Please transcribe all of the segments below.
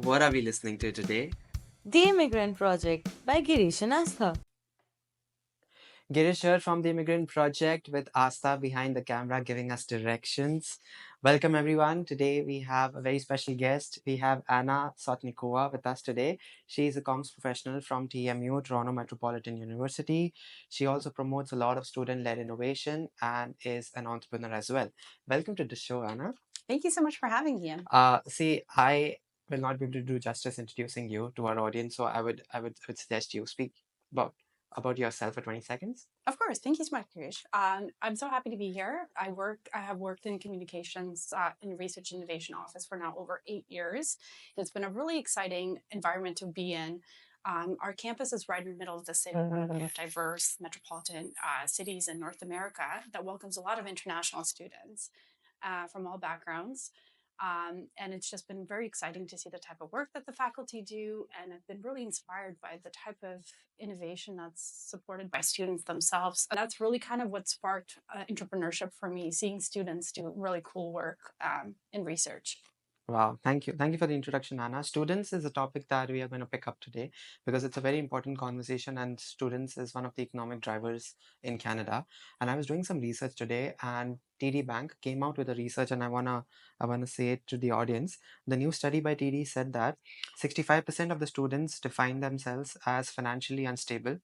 What are we listening to today? The Immigrant Project by Girish and Astha. Girish here from the Immigrant Project with Asta behind the camera giving us directions. Welcome everyone. Today we have a very special guest. We have Anna Sotnykova with us today. She is a comms professional from TMU, Toronto Metropolitan University. She also promotes a lot of student-led innovation and is an entrepreneur as well. Welcome to the show, Anna. Thank you so much for having me. See, I will not be able to do justice introducing you to our audience, so I would suggest you speak about about yourself for 20 seconds. Of course, thank you so much, Krish. I'm so happy to be here. I have worked in communications in research and innovation office for now over 8 years. It's been a really exciting environment to be in. Our campus is right in the middle of the city, one of the diverse metropolitan cities in North America that welcomes a lot of international students from all backgrounds. And it's just been very exciting to see the type of work that the faculty do. And I've been really inspired by the type of innovation that's supported by students themselves. That's really kind of what sparked entrepreneurship for me, seeing students do really cool work in research. Wow, thank you. Thank you for the introduction, Anna. Students is a topic that we are going to pick up today because it's a very important conversation, and students is one of the economic drivers in Canada. And I was doing some research today, and TD Bank came out with a research, and I wanna say it to the audience. The new study by TD said that 65% of the students define themselves as financially unstable,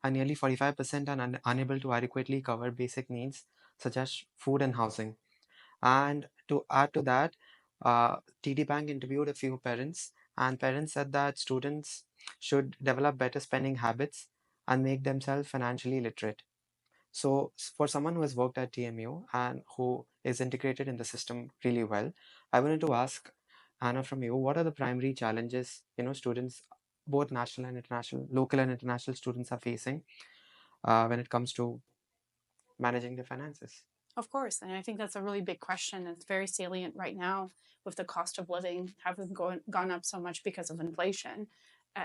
and nearly 45% are unable to adequately cover basic needs such as food and housing. And to add to that, TD Bank interviewed a few parents, and parents said that students should develop better spending habits and make themselves financially literate. So, for someone who has worked at TMU and who is integrated in the system really well, I wanted to ask Anna from you, what are the primary challenges students, both national and international, local and international students are facing when it comes to managing their finances? Of course, and I think that's a really big question. It's very salient right now with the cost of living having gone up so much because of inflation.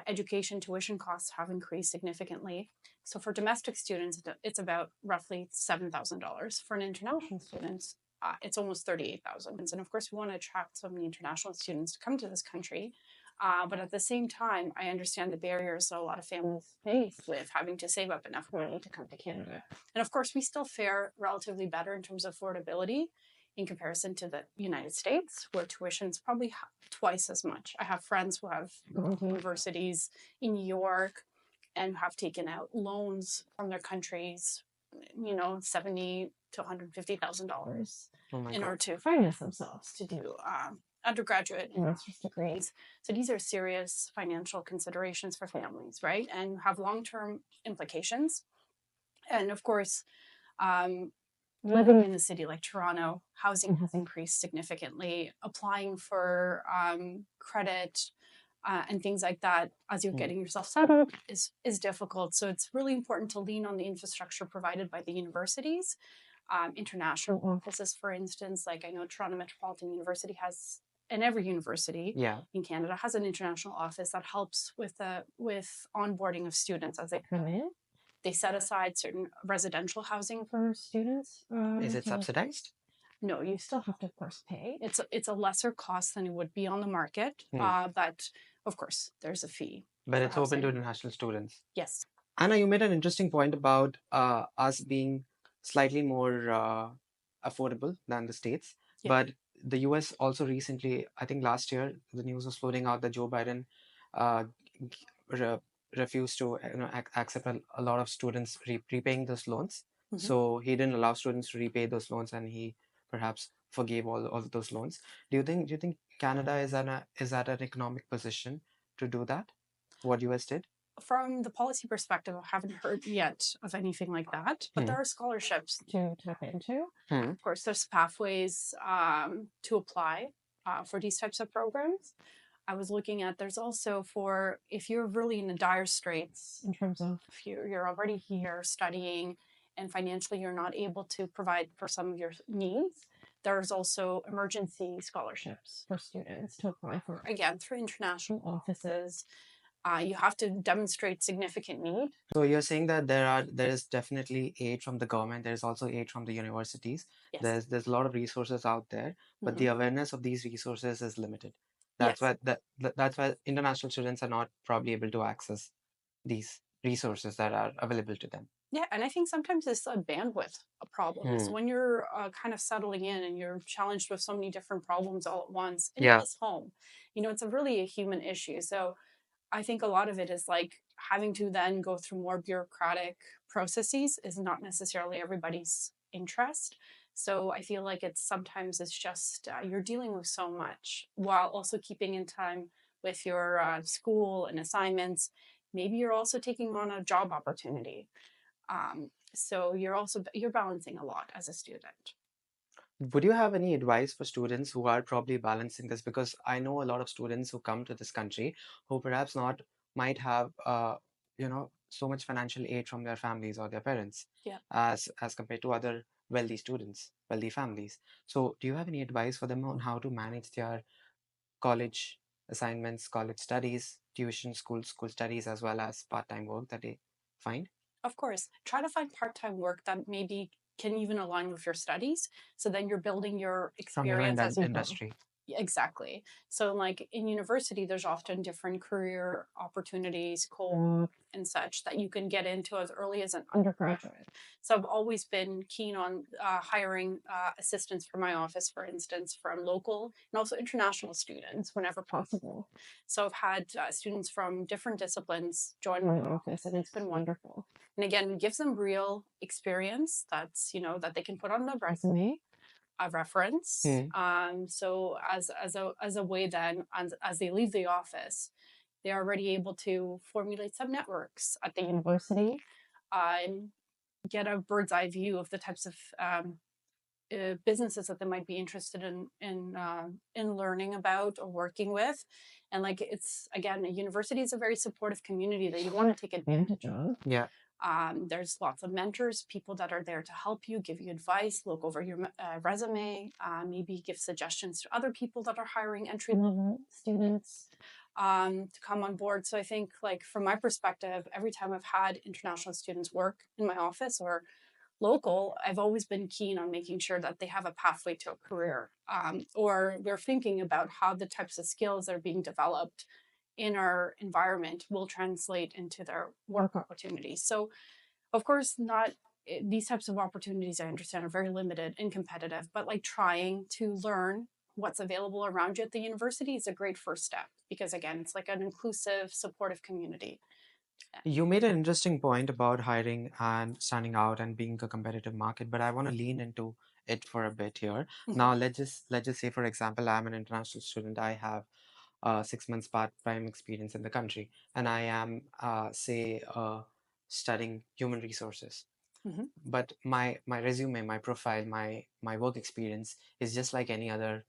Education tuition costs have increased significantly. So for domestic students, it's about roughly $7,000. For an international student, it's almost $38,000. And of course, we want to attract so many international students to come to this country. But at the same time, I understand the barriers that a lot of families face with having to save up enough money to come to Canada. And of course, we still fare relatively better in terms of affordability in comparison to the United States, where tuition is probably twice as much. I have friends who have gone to universities in New York and have taken out loans from their countries, $70,000 to $150,000 Oh my in God. order to finance themselves to do undergraduate and master's degrees. So these are serious financial considerations for families, right? And have long-term implications. And of course, living in a city like Toronto, housing has increased significantly. Applying for credit and things like that as you're getting yourself set up is difficult. So it's really important to lean on the infrastructure provided by the universities. International offices, for instance, like I know Toronto Metropolitan University has, and every university Yeah. in Canada has an international office that helps with onboarding of students as they come in. They set aside certain residential housing for students. Is it subsidized? No, you still have to, of course, pay. It's a lesser cost than it would be on the market, Hmm. but of course, there's a fee. But for it's open to housing. international students. Yes. Anna, you made an interesting point about us being slightly more affordable than the States. Yeah. But the US also recently, I think last year, the news was floating out that Joe Biden uh, g- re refused to accept a lot of students repaying those loans. Mhm. So he didn't allow students to repay those loans, and he perhaps forgave all of those loans. Do you think Canada is at an economic position to do that? What US did? From the policy perspective, I haven't heard yet of anything like that, but there are scholarships to tap into. Hmm. Of course, there's pathways to apply for these types of programs. I was looking at there's also for if you're really in the dire straits in terms of if you're already here studying and financially you're not able to provide for some of your needs, there's also emergency scholarships for students to apply for, again, through international offices. You have to demonstrate significant need. So you're saying that there is definitely aid from the government. There's also aid from the universities. Yes. There's a lot of resources out there, but the Mhm. awareness of these resources is limited. That's Yes. why that's why international students are not probably able to access these resources that are available to them. Yeah, and I think sometimes it's a bandwidth problem. So when you're kind of settling in and you're challenged with so many different problems all at once, and it Yeah. is home, it's a really a human issue. So I think a lot of it is like having to then go through more bureaucratic processes is not necessarily everybody's interest. So I feel like it's just you're dealing with so much while also keeping in time with your school and assignments. Maybe you're also taking on a job opportunity. So you're balancing a lot as a student. Would you have any advice for students who are probably balancing this? Because I know a lot of students who come to this country who perhaps not might have so much financial aid from their families or their parents Yeah. as compared to other wealthy students, wealthy families. So do you have any advice for them on how to manage their college assignments, college studies, tuition, school studies, as well as part-time work that they find Of course, try to find part-time work that maybe can even align with your studies. So then you're building your from your experience as you go. industry? Exactly. So, like in university, there's often different career opportunities, co-op, and such that you can get into as early as an undergraduate. So, I've always been keen on hiring assistants for my office, for instance, from local and also international students whenever possible. So, I've had students from different disciplines join my office, and it's been wonderful. And again, it gives them real experience that they can put on their resume, a reference. So as a way then, as they leave the office, they're already able to formulate some networks at the university, and get a bird's eye view of the types of businesses that they might be interested in learning about or working with. And like it's again, a university is a very supportive community that you want to take advantage of. Yeah. There's lots of mentors, people that are there to help you, give you advice, look over your resume, maybe give suggestions to other people that are hiring entry level students to come on board. So I think, like from my perspective, every time I've had international students work in my office or local, I've always been keen on making sure that they have a pathway to a career, or we're thinking about how the types of skills that are being developed in our environment will translate into their work opportunities. So, of course, not these types of opportunities, I understand, are very limited and competitive, but like trying to learn what's available around you at the university is a great first step because, again, it's like an inclusive, supportive community. You made an interesting point about hiring and standing out and being a competitive market, but I want to lean into it for a bit here. Now, let's just say, for example, I'm an international student. I have 6 months part-time experience in the country, and I am, say, studying human resources. Mhm. But my resume, my profile, my work experience is just like any other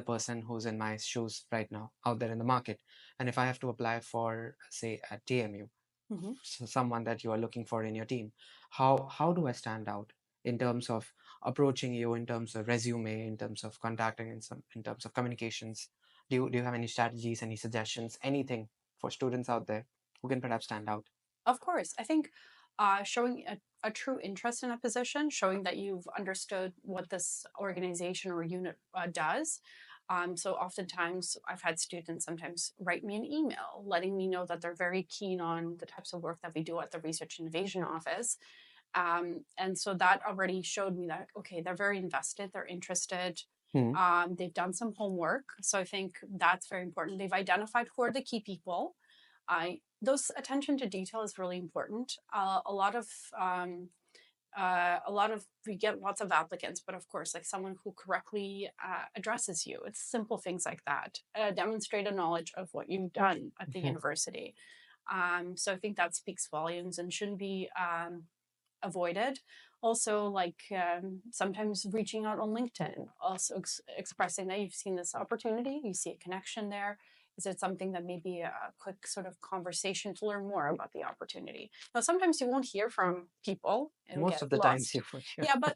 person who's in my shoes right now out there in the market. And if I have to apply for, say, a TMU, Mhm. so someone that you are looking for in your team, how do I stand out in terms of approaching you, in terms of resume, in terms of contacting, in terms of communications? Do you have any strategies, any suggestions, anything for students out there who can perhaps stand out? Of course. I think showing a true interest in a position, showing that you've understood what this organization or unit does. So oftentimes I've had students sometimes write me an email letting me know that they're very keen on the types of work that we do at the Research Innovation Office. And so that already showed me that, okay, they're very invested, they're interested. Hmm. They've done some homework. So I think that's very important. They've identified who are the key people. Those attention to detail is really important. A lot of we get lots of applicants, but of course, like someone who correctly addresses you. It's simple things like that. Demonstrate a knowledge of what you've done at the university. So I think that speaks volumes and shouldn't be avoided. Also, like sometimes reaching out on LinkedIn, also expressing that you've seen this opportunity, you see a connection there. Is it something that maybe a quick sort of conversation to learn more about the opportunity? Now, sometimes you won't hear from people; it'll Most get of the times lost. you would, yeah. Yeah, but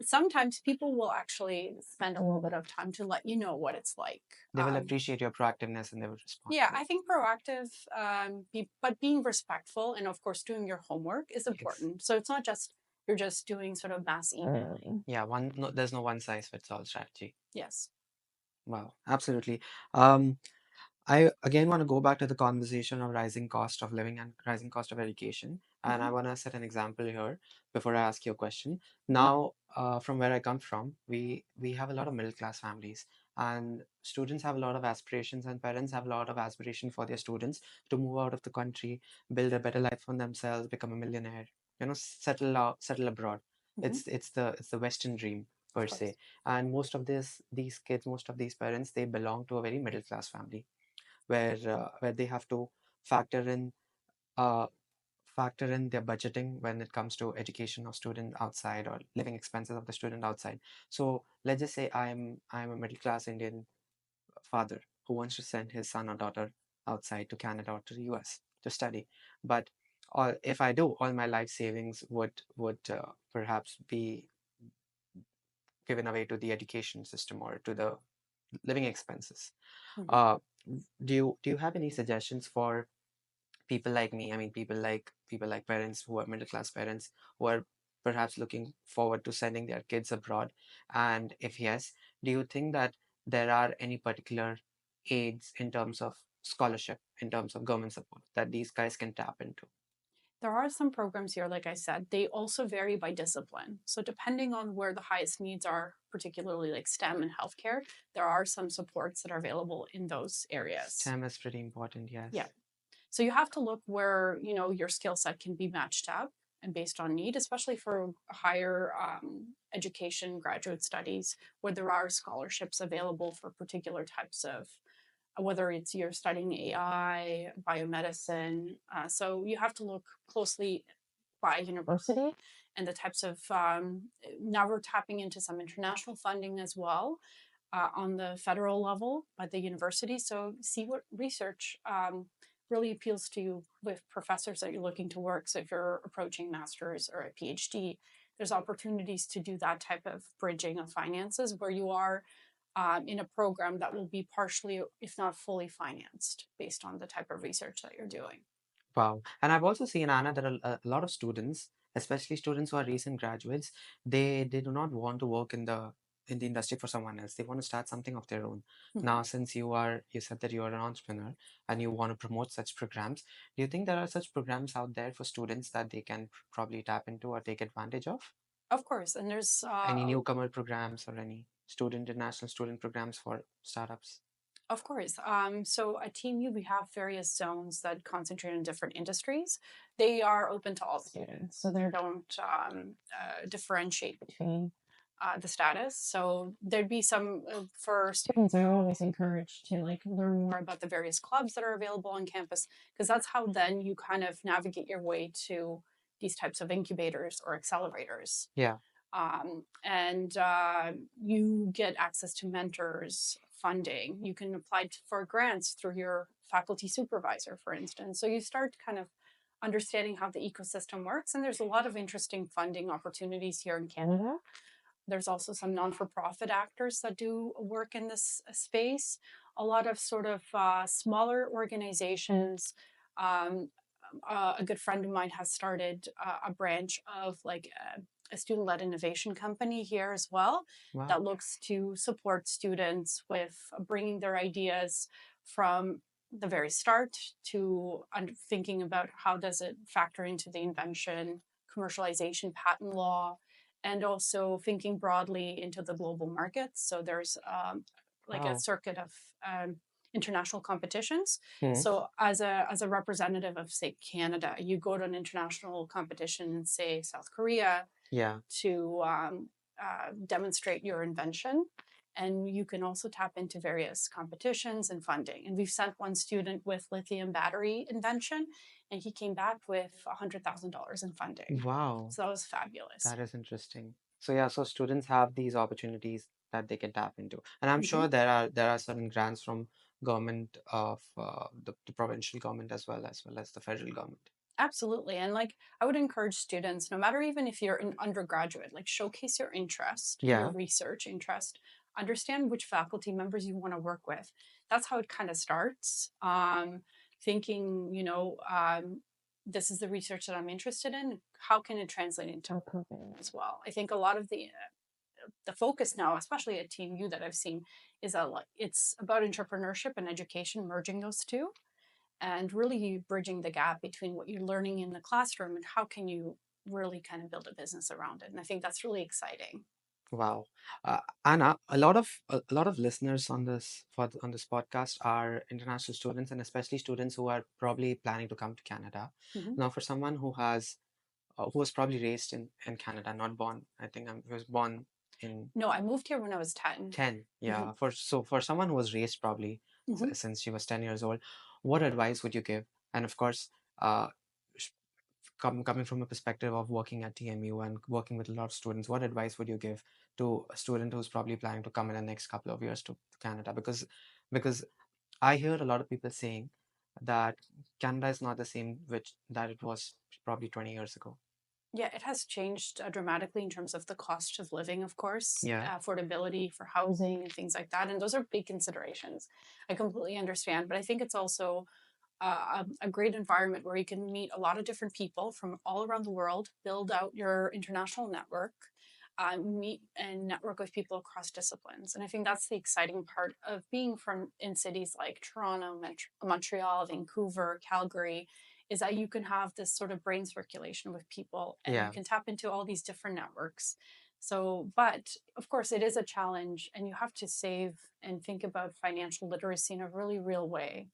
sometimes people will actually spend a little bit of time to let you know what it's like. They will appreciate your proactiveness and they will respond Yeah, to I it. think proactive, but being respectful and of course doing your homework is Yes. important. So it's not just you're just doing sort of mass emailing. Yeah, there's no one size fits all strategy. Yes. Wow, absolutely. Um, I again want to go back to the conversation of rising cost of living and rising cost of education. And I Mhm. want to set an example here before I ask you a question. Yeah. Now, from where I come from, we have a lot of middle class families, and students have a lot of aspirations, and parents have a lot of aspiration for their students to move out of the country, build a better life for themselves, become a millionaire, settle abroad. Mhm. It's the Western dream Of per se. course. And most of these kids, most of these parents, they belong to a very middle class family where they have to factor in uh, factor in their budgeting when it comes to education of student outside or living expenses of the student outside. So let's just say I'm a middle class Indian father who wants to send his son or daughter outside to Canada or to the US to study. But if I do, all my life savings would perhaps be given away to the education system or to the living expenses. Mhm. Uh, do you have any suggestions for people like me? I mean, people like parents who are middle class parents who are perhaps looking forward to sending their kids abroad. And if yes, do you think that there are any particular aids in terms of scholarship, in terms of government support that these guys can tap into? There are some programs here, like I said, they also vary by discipline. So, depending on where the highest needs are, particularly like STEM and healthcare, there are some supports that are available in those areas. STEM is pretty important, yes. Yeah. So, you have to look where, your skill set can be matched up and based on need, especially for higher education, graduate studies, where there are scholarships available for particular types of whether it's you're studying AI, biomedicine. So you have to look closely by university and the types of. Now we're tapping into some international funding as well on the federal level by the university. So see what research really appeals to you with professors that you're looking to work. So if you're approaching master's or a PhD, there's opportunities to do that type of bridging of finances where you are in a program that will be partially, if not fully, financed based on the type of research that you're doing. Wow. And I've also seen, Anna, that a lot of students, especially students who are recent graduates, they do not want to work in the industry for someone else. They want to start something of their own. Mhm. Now, since you said that you are an entrepreneur and you want to promote such programs, do you think there are such programs out there for students that they can probably tap into or take advantage of? Of course, and there's Any newcomer programs or any international student programs for startups? of course. So at TMU, we have various zones that concentrate on different industries. They are open to all students, so they don't differentiate between the status. So there'd be some for students. I always encourage to like learn more about the various clubs that are available on campus because that's how then you kind of navigate your way to these types of incubators or accelerators. Yeah. And you get access to mentors, funding. You can apply for grants through your faculty supervisor, for instance. So you start kind of understanding how the ecosystem works. And there's a lot of interesting funding opportunities here in Canada. There's also some non for profit actors that do work in this space. A lot of sort of smaller organizations. Um, a good friend of mine has started a branch of like a student led innovation company here as well Wow. that looks to support students with bringing their ideas from the very start to thinking about how does it factor into the invention, commercialization, patent law, and also thinking broadly into the global markets. So there's like a Wow. circuit of international competitions. Hmm. So as a representative of say Canada, you go to an international competition in say South Korea Yeah. to demonstrate your invention. And you can also tap into various competitions and funding. And we've sent one student with lithium battery invention, and he came back with $100,000 in funding. Wow. So that was fabulous. That is interesting. So yeah, so students have these opportunities that they can tap into, and I'm Mhm. sure there are certain grants from government of the provincial government as well as the federal government. Absolutely. And like I would encourage students, no matter even if you're an undergraduate, like showcase your interest, your Yeah. research interest, understand which faculty members you want to work with. That's how it kind of starts. Thinking, this is the research that I'm interested in. How can it translate into a program as well? I think a lot of the the focus now, especially at TMU that I've seen, is it's about entrepreneurship and education, merging those two, and really bridging the gap between what you're learning in the classroom and how can you really kind of build a business around it. And I think that's really exciting. Wow. Anna, a lot of listeners on on this podcast are international students and especially students who are probably planning to come to Canada. Mhm. Now, for someone who was probably raised in Canada, not born, I think he was born in No, I moved here when I was 10. 10. Hmm. Yeah. For someone who was raised probably Hmm. since she was 10 years old, what advice would you give? And of course, uh, sh- coming from a perspective of working at TMU and working with a lot of students, what advice would you give to a student who's probably planning to come in the next couple of years to Canada? Because I hear a lot of people saying that Canada is not the same which that it was probably 20 years ago. Yeah, it has changed dramatically in terms of the cost of living, of course, Yeah. affordability for housing and things like that. And those are big considerations. I completely understand. But I think it's also a great environment where you can meet a lot of different people from all around the world, build out your international network, meet and network with people across disciplines. And I think that's the exciting part of being from in cities like Toronto, Montreal, Vancouver, Calgary, is that you can have this sort of brain circulation with people and you Yeah. can tap into all these different networks. So, but of course, it is a challenge, and you have to save and think about financial literacy in a really real way.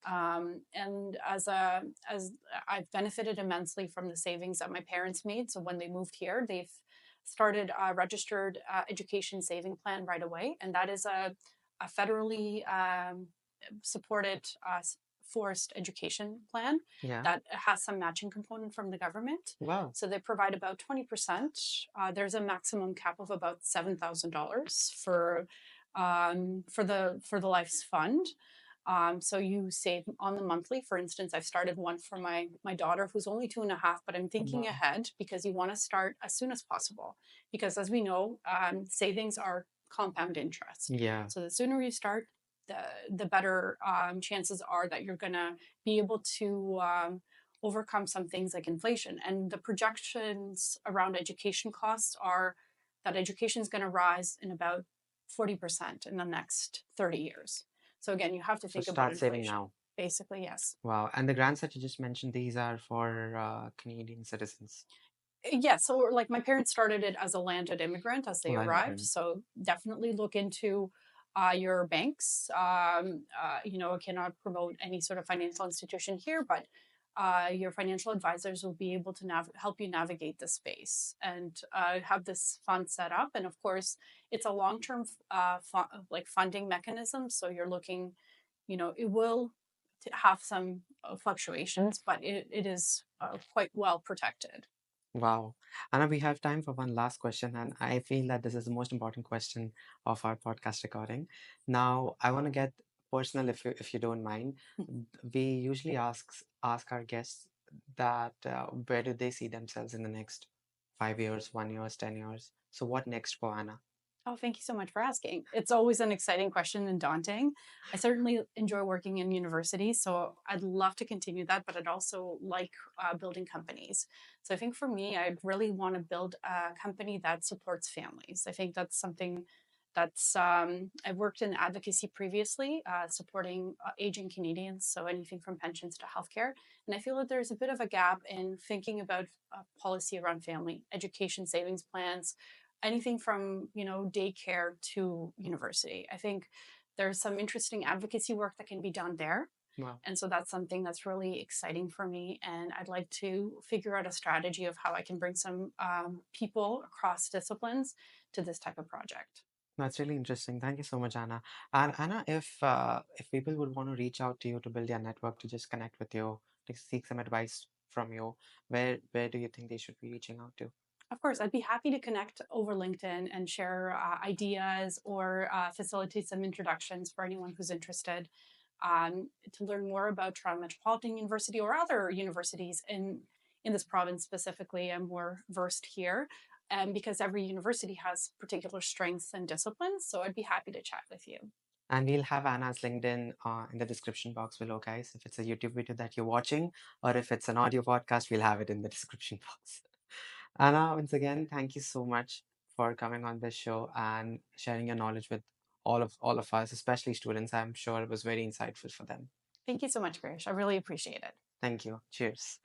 And as I've benefited immensely from the savings that my parents made. So when they moved here, they've started a registered education saving plan right away, and that is a federally supported forced education plan Yeah. that has some matching component from the government. Wow. So they provide about 20%. There's a maximum cap of about $7,000 for the Life's Fund. So you save on the monthly. For instance, I've started one for my daughter who's only 2.5, but I'm thinking Wow. ahead because you want to start as soon as possible. Because as we know, savings are compound interest. Yeah. So the sooner you start, the better chances are that you're going to be able to overcome some things like inflation. And the projections around education costs are that education is going to rise in about 40% in the next 30 years. So again, you have to So think about start saving inflation. now. Basically, yes. Wow. And the grants that you just mentioned, these are for Canadian citizens. Yeah, so like my parents started it as a landed immigrant as they Landed arrived. immigrant. So definitely look into your banks. I cannot promote any sort of financial institution here, but your financial advisors will be able to help you navigate the space and have this fund set up. And of course, it's a long-term like funding mechanism. So you're looking, it will have some fluctuations, but it is quite well protected. Wow. Anna, we have time for one last question, and I feel that this is the most important question of our podcast recording. Now, I want to get personal if you don't mind. We usually ask our guests that where do they see themselves in the next 5 years, 1 year, 10 years? So what next for Anna? Oh, thank you so much for asking. It's always an exciting question and daunting. I certainly enjoy working in universities, so I'd love to continue that, but I'd also like building companies. So I think for me, I'd really want to build a company that supports families. I think that's something I've worked in advocacy previously, supporting aging Canadians, so anything from pensions to healthcare. And I feel that there's a bit of a gap in thinking about policy around family, education savings plans, anything from daycare to university. I think there's some interesting advocacy work that can be done there, Wow. and so that's something that's really exciting for me, and I'd like to figure out a strategy of how I can bring some people across disciplines to this type of project. That's really interesting. Thank you so much, Anna. And Anna, if people would want to reach out to you to build their network, to just connect with you, to seek some advice from you, where do you think they should be reaching out to? Of course, I'd be happy to connect over LinkedIn and share ideas or facilitate some introductions for anyone who's interested to learn more about Toronto Metropolitan University or other universities in this province specifically. I'm more versed here because every university has particular strengths and disciplines. So I'd be happy to chat with you. And we'll have Anna's LinkedIn in the description box below, guys. If it's a YouTube video that you're watching, or if it's an audio podcast, we'll have it in the description box. Anna, once again, thank you so much for coming on this show and sharing your knowledge with all of us, especially students. I'm sure it was very insightful for them. Thank you so much, Girish. I really appreciate it. Thank you. Cheers.